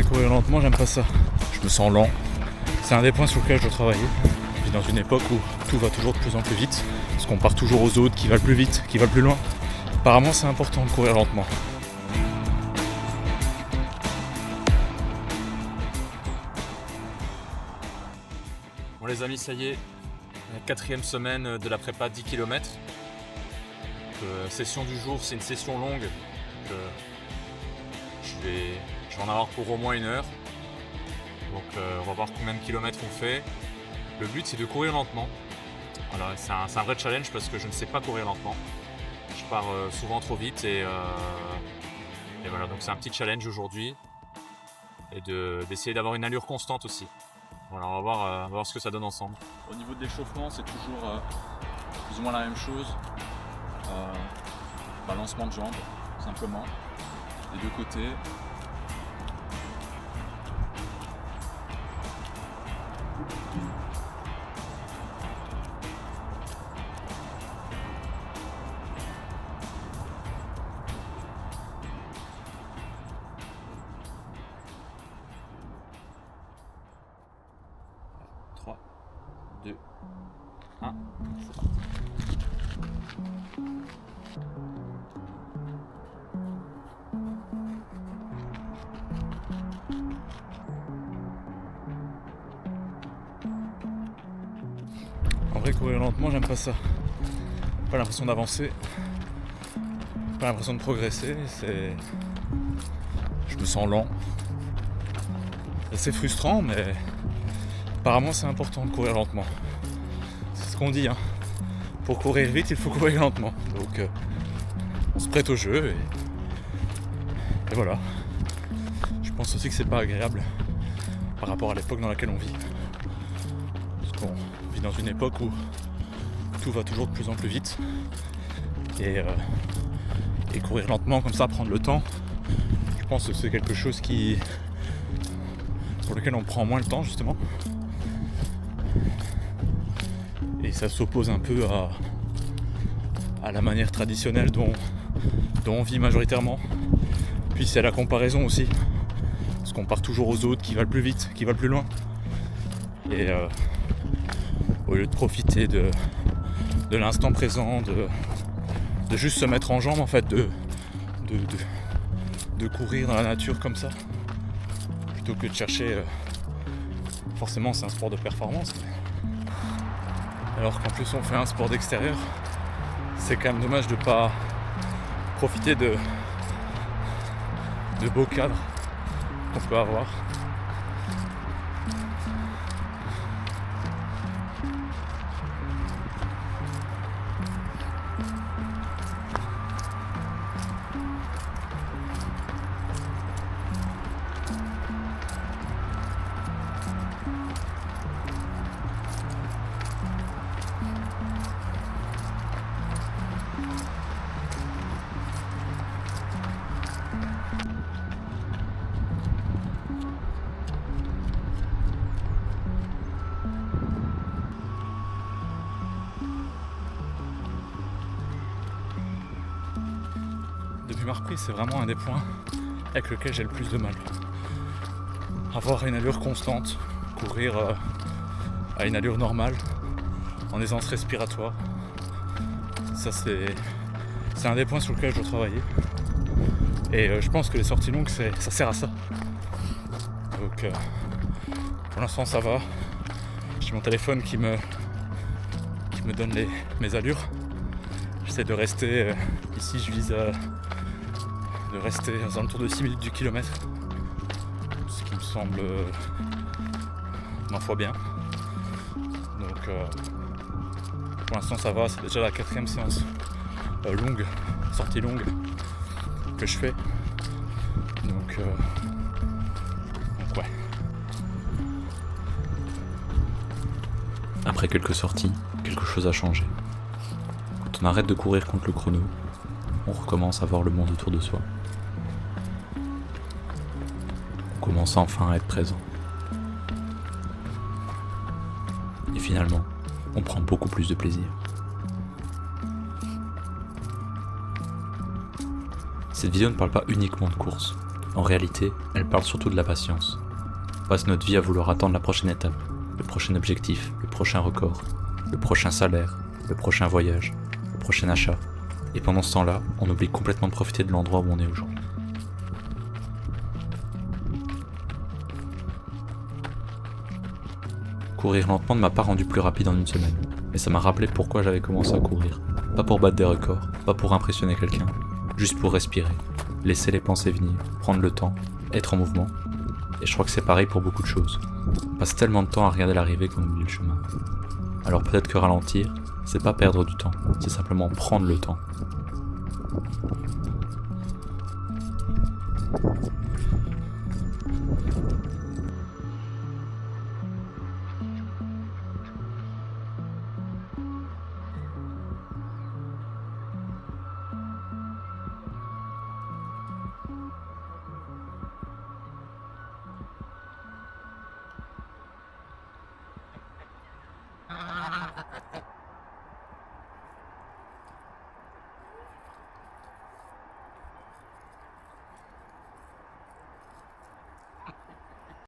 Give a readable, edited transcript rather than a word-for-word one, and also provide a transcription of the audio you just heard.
vrai, courir lentement, j'aime pas ça. Je me sens lent. C'est un des points sur lequel je dois travailler. Je vis dans une époque où tout va toujours de plus en plus vite, parce qu'on part toujours aux autres qui va plus vite, qui va plus loin. Apparemment, c'est important de courir lentement. Bon les amis, ça y est, la 4e semaine de la prépa 10 km. Session du jour, c'est une session longue. Je vais en avoir pour au moins 1 heure. Donc on va voir combien de kilomètres on fait. Le but c'est de courir lentement. Voilà, c'est un vrai challenge parce que je ne sais pas courir lentement. Je pars souvent trop vite et voilà, donc c'est un petit challenge aujourd'hui. Et d'essayer d'avoir une allure constante aussi. Voilà, on va voir ce que ça donne ensemble. Au niveau de l'échauffement, c'est toujours plus ou moins la même chose. Balancement de jambes, simplement, des deux côtés. Trois, deux, un, c'est parti. En vrai, courir lentement, j'aime pas ça. Pas l'impression d'avancer, pas l'impression de progresser. Je me sens lent. C'est frustrant, mais apparemment c'est important de courir lentement. C'est ce qu'on dit, hein. Pour courir vite, il faut courir lentement. Donc on se prête au jeu et voilà. Je pense aussi que c'est pas agréable par rapport à l'époque dans laquelle on vit. Parce qu'on vit dans une époque où tout va toujours de plus en plus vite. Et courir lentement comme ça, prendre le temps, je pense que c'est quelque chose sur lequel on prend moins le temps justement. Et ça s'oppose un peu à la manière traditionnelle dont on vit majoritairement. Puis c'est la comparaison aussi. Parce qu'on part toujours aux autres qui va plus vite, qui va plus loin. Et au lieu de profiter de l'instant présent, de juste se mettre en jambe en fait, de courir dans la nature comme ça, plutôt que de chercher, forcément c'est un sport de performance, alors qu'en plus on fait un sport d'extérieur, c'est quand même dommage de pas profiter de beaux cadres qu'on peut avoir. Depuis ma reprise, c'est vraiment un des points avec lequel j'ai le plus de mal. Avoir une allure constante, courir à une allure normale, en aisance respiratoire, ça c'est un des points sur lequel je dois travailler. Et je pense que les sorties longues, ça sert à ça. Donc pour l'instant ça va. J'ai mon téléphone qui me donne mes allures. J'essaie de rester ici, je vise de rester aux alentours de 6 minutes du kilomètre, ce qui me semble ma foi bien. Donc pour l'instant ça va, c'est déjà la 4e séance longue, sortie longue que je fais. Donc ouais. Après quelques sorties, quelque chose a changé. Quand on arrête de courir contre le chrono, on recommence à voir le monde autour de soi. On commence enfin à être présent. Et finalement, on prend beaucoup plus de plaisir. Cette vidéo ne parle pas uniquement de course. En réalité, elle parle surtout de la patience. On passe notre vie à vouloir attendre la prochaine étape, le prochain objectif, le prochain record, le prochain salaire, le prochain voyage, le prochain achat. Et pendant ce temps-là, on oublie complètement de profiter de l'endroit où on est aujourd'hui. Courir lentement ne m'a pas rendu plus rapide en une semaine, mais ça m'a rappelé pourquoi j'avais commencé à courir. Pas pour battre des records, pas pour impressionner quelqu'un, juste pour respirer, laisser les pensées venir, prendre le temps, être en mouvement. Et je crois que c'est pareil pour beaucoup de choses. On passe tellement de temps à regarder l'arrivée qu'on oublie le chemin. Alors peut-être que ralentir, c'est pas perdre du temps, c'est simplement prendre le temps.